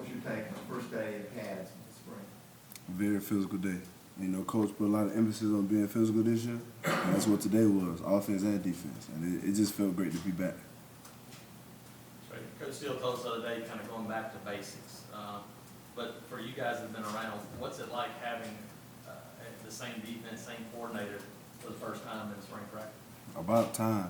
what was your take on the first day of pads in the spring? Very physical day. You know, Coach put a lot of emphasis on being physical this year, and that's what today was, offense and defense. And it just felt great to be back. Right. Coach Steele told us the other day, kind of going back to basics. But for you guys that have been around, what's it like having the same defense, same coordinator for the first time in spring practice? About time.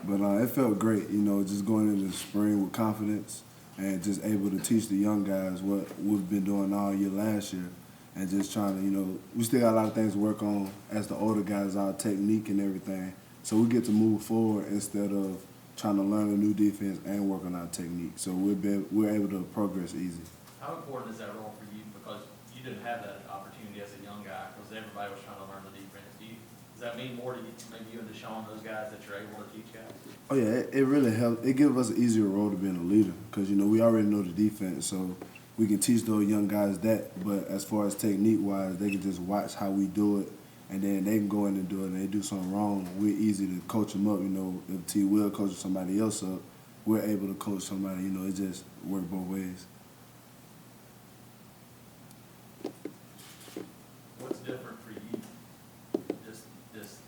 But it felt great, you know, just going into the spring with confidence and just able to teach the young guys what we've been doing all year last year, and just trying to, you know, we still got a lot of things to work on as the older guys, our technique and everything. So we get to move forward instead of trying to learn a new defense and work on our technique. So we're able to progress easy. How important is that role for you? Because you didn't have that opportunity as a young guy because everybody was trying to learn the defense. Does that mean more to you, maybe you and Deshaun, those guys, that you're able to teach guys? Oh yeah, it really helps. It gives us an easier role to being a leader because, you know, we already know the defense, so we can teach those young guys that. But as far as technique-wise, they can just watch how we do it, and then they can go in and do it. And they do something wrong, we're easy to coach them up. You know, if T. Will coaches somebody else up, we're able to coach somebody. You know, it just works both ways. What's different for you? Just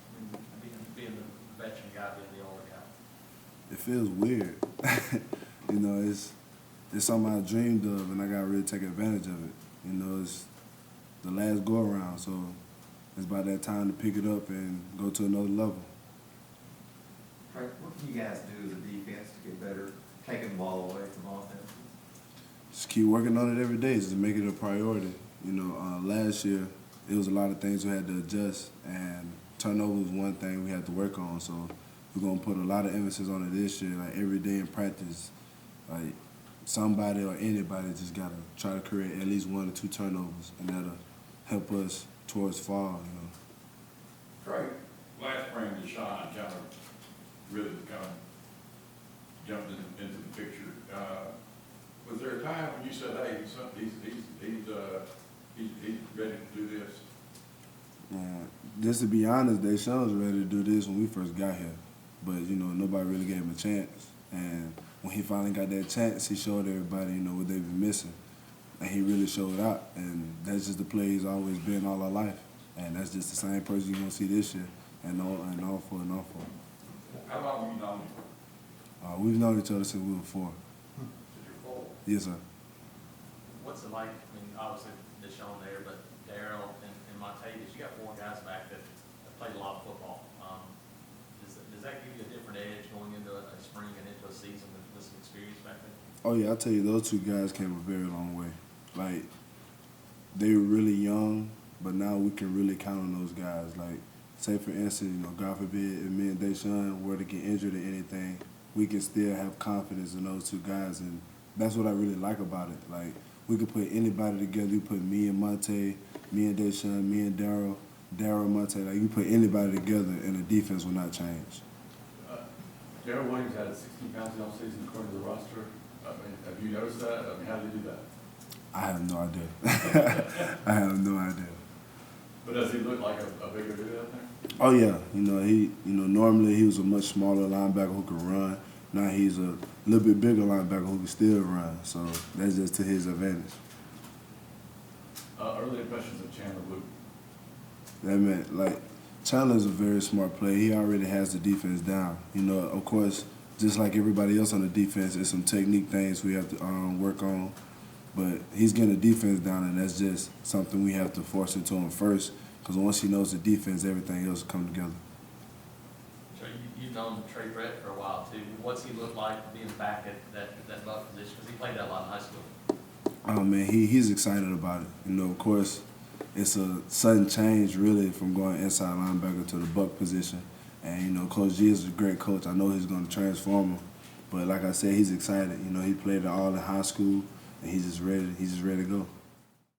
being the veteran guy, being the older guy. It feels weird. You know, it's something I dreamed of, and I got to really take advantage of it. You know, it's the last go-around, so it's about that time to pick it up and go to another level. Trey, what can you guys do as a defense to get better, taking the ball away from offense? Just keep working on it every day, just to make it a priority. You know, last year, it was a lot of things we had to adjust, and turnover was one thing we had to work on, so we're going to put a lot of emphasis on it this year. Like, every day in practice, like, somebody or anybody just got to try to create at least 1 or 2 turnovers, and that'll help us towards fall, you know. Trey, last spring, Deshaun really jumped into the picture. Was there a time when you said, hey, he's ready to do this? Just to be honest, Deshaun was ready to do this when we first got here. But, you know, nobody really gave him a chance. And when he finally got that chance, he showed everybody, you know, what they've been missing. And he really showed out. And that's just the play he's always been all our life. And that's just the same person you're going to see this year, and all for. How long have you known him? We've known each other since we were 4. Since you're 4? Yes, sir. What's it like? I mean, obviously Deshaun there, but Darryl and Montavious, you got 4 guys back that have played a lot of football. Does that give you a different edge going into a spring and into a season with some experience back there? Oh, yeah, I'll tell you, those 2 guys came a very long way. Like, they were really young, but now we can really count on those guys. Like, say, for instance, you know, God forbid, if me and Deshaun were to get injured or anything, we can still have confidence in those 2 guys, and that's what I really like about it. Like, we could put anybody together. You put me and Monte, me and Deshaun, me and Darryl and Monte. Like, you put anybody together, and the defense will not change. Tre Williams had 16 pounds in offseason according to the roster. I mean, have you noticed that? I mean, how did he do that? I have no idea. I have no idea. But does he look like a bigger dude out there? Oh yeah, normally he was a much smaller linebacker who could run. Now he's a little bit bigger linebacker who can still run. So that's just to his advantage. Early impressions of Chandler Wood. That meant, like, Chandler's a very smart player. He already has the defense down. You know, of course, just like everybody else on the defense, there's some technique things we have to work on. But he's getting the defense down, and that's just something we have to force into him first, because once he knows the defense, everything else will come together. So you've known Trey Brett for a while, too. What's he look like being back at that buck position? Because he played that a lot in high school. Oh, man, he's excited about it. You know, of course, it's a sudden change, really, from going inside linebacker to the buck position. And, you know, Coach G is a great coach. I know he's going to transform him. But like I said, he's excited. You know, he played it all in high school, and he's just ready to go.